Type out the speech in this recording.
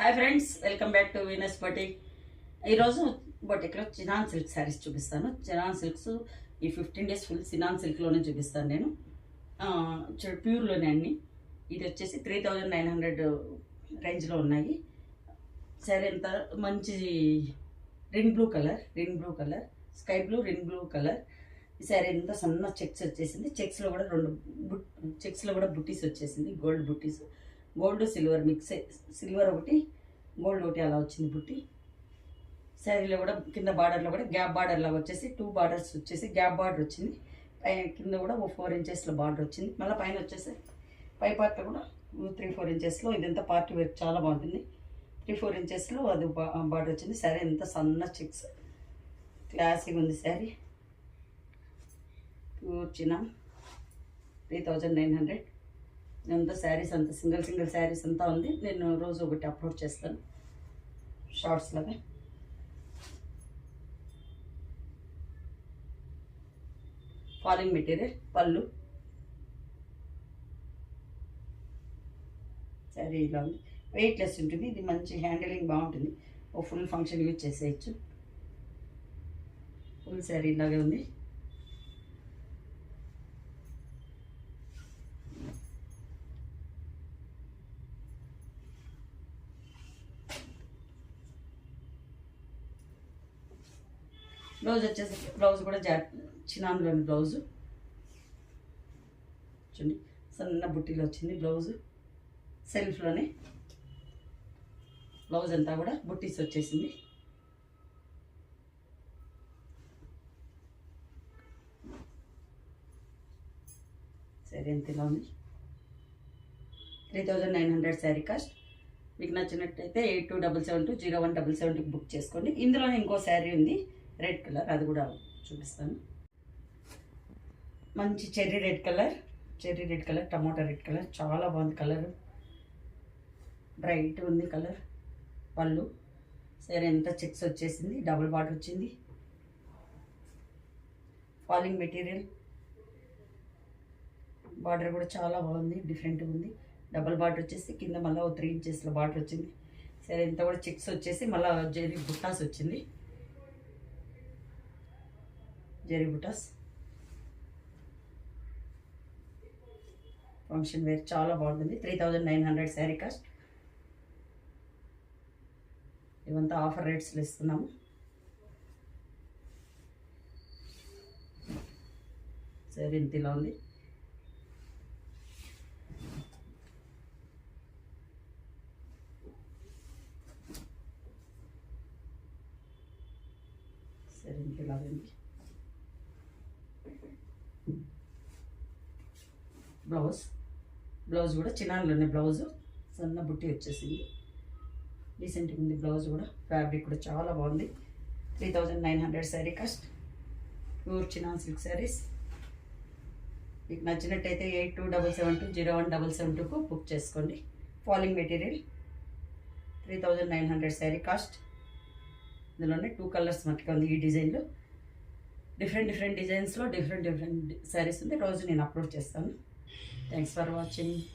Hi friends, welcome back to Venus boutique. ఈరోజు బొటిక్లో chinon silk saris చూపిస్తాను. Chinon silks ఈ 15 days full chinon సిల్క్లోనే చూపిస్తాను నేను. ప్యూర్లోనే అన్ని. ఇది వచ్చేసి 3900 రేంజ్లో ఉన్నాయి. శారీ ఎంత మంచి Rin blue colour, sky blue, Rin blue colour. ఈ శారీ ఎంత సన్న చెక్స్ వచ్చేసింది. చెక్స్లో కూడా బుట్టీస్ వచ్చేసింది, గోల్డ్ బుట్టీస్. గోల్డ్ సిల్వర్ మిక్స్, సిల్వర్ ఒకటి గోల్డ్ ఒకటి అలా వచ్చింది బుట్టి. శారీలో కూడా కింద బార్డర్లో కూడా గ్యాప్ బార్డర్ లాగా వచ్చేసి 2 బార్డర్స్ వచ్చేసి గ్యాప్ బార్డర్ వచ్చింది. కింద కూడా 4 inches బార్డర్ వచ్చింది. మళ్ళీ పైన వచ్చేసి పై పార్ట్లో కూడా 3-4 inches. ఇదంతా పార్టీ వేర్ చాలా బాగుంటుంది. 3-4 inches అది బార్డర్ వచ్చింది. శారీ ఎంత సన్న చెక్స్, క్లాసిక్ ఉంది శారీ. ప్యూర్ చిన్న 3900. అంతా శారీస్ అంతా సింగిల్ శారీస్ అంతా ఉంది. నేను రోజు ఒకటి అప్లోడ్ చేస్తాను షార్ట్స్ లాగా. ఫాలింగ్ మెటీరియల్ పళ్ళు. శారీ ఇలా ఉంది, వెయిట్లెస్ ఉంటుంది. ఇది మంచి హ్యాండిలింగ్ బాగుంటుంది. ఓ ఫుల్ ఫంక్షన్ యూజ్ చేసేయచ్చు. ఫుల్ శారీ ఇలాగే ఉంది. బ్లౌజ్ వచ్చేసి బ్లౌజ్ కూడా చినాన్లోని బ్లౌజు చూడండి, సన్న బుట్టిలో వచ్చింది బ్లౌజు. సెల్ఫ్లోనే బ్లౌజ్ అంతా కూడా బుట్టీస్ వచ్చేసింది. సరే ఎంత ఇలా ఉంది. 3900 శారీ కాస్ట్. మీకు నచ్చినట్టయితే 8277201772 బుక్ చేసుకోండి. ఇందులోనే ఇంకో శారీ ఉంది రెడ్ కలర్, అది కూడా చూపిస్తాను. మంచి చెర్రీ రెడ్ కలర్, టమాటా రెడ్ కలర్, చాలా బాగుంది కలర్. బ్రైట్ ఉంది కలర్. పళ్ళు సరే ఎంత చెక్స్ వచ్చేసింది, డబుల్ బార్డర్ వచ్చింది. ఫాలింగ్ మెటీరియల్, బార్డర్ కూడా చాలా బాగుంది, డిఫరెంట్గా ఉంది. డబుల్ బార్డర్ వచ్చేసి కింద మళ్ళీ 3 inches బార్డర్ వచ్చింది. సరే ఎంత కూడా చెక్స్ వచ్చేసి మళ్ళీ జరీ బుట్టాస్ వచ్చింది. జరీ బుటాస్ ఫంక్షన్ వేర్ చాలా బాగుంటుంది. 3900 శారీ కాస్ట్. ఇవంతా ఆఫర్ రేట్స్లో ఇస్తున్నాము. సరే ఇంత ఇలా ఉంది. సరే ఇంత ఇలా ఉంది. బ్లౌజ్ కూడా చిన్నాన్లోనే బ్లౌజు, సన్న బుట్టి వచ్చేసింది. డీసెంట్గా ఉంది బ్లౌజ్ కూడా. ఫ్యాబ్రిక్ కూడా చాలా బాగుంది. 3900 sari cost. Pure chinon silk saris. మీకు నచ్చినట్టయితే 8277201772కు బుక్ చేసుకోండి. Falling material 3900 sari cost. ఇందులోనే 2 కలర్స్ మట్టుగా ఉంది. ఈ డిజైన్లో డిఫరెంట్ డిజైన్స్లో డిఫరెంట్ శారీస్ ఉంది. రోజు నేను అప్లోడ్ చేస్తాను. Thanks for watching.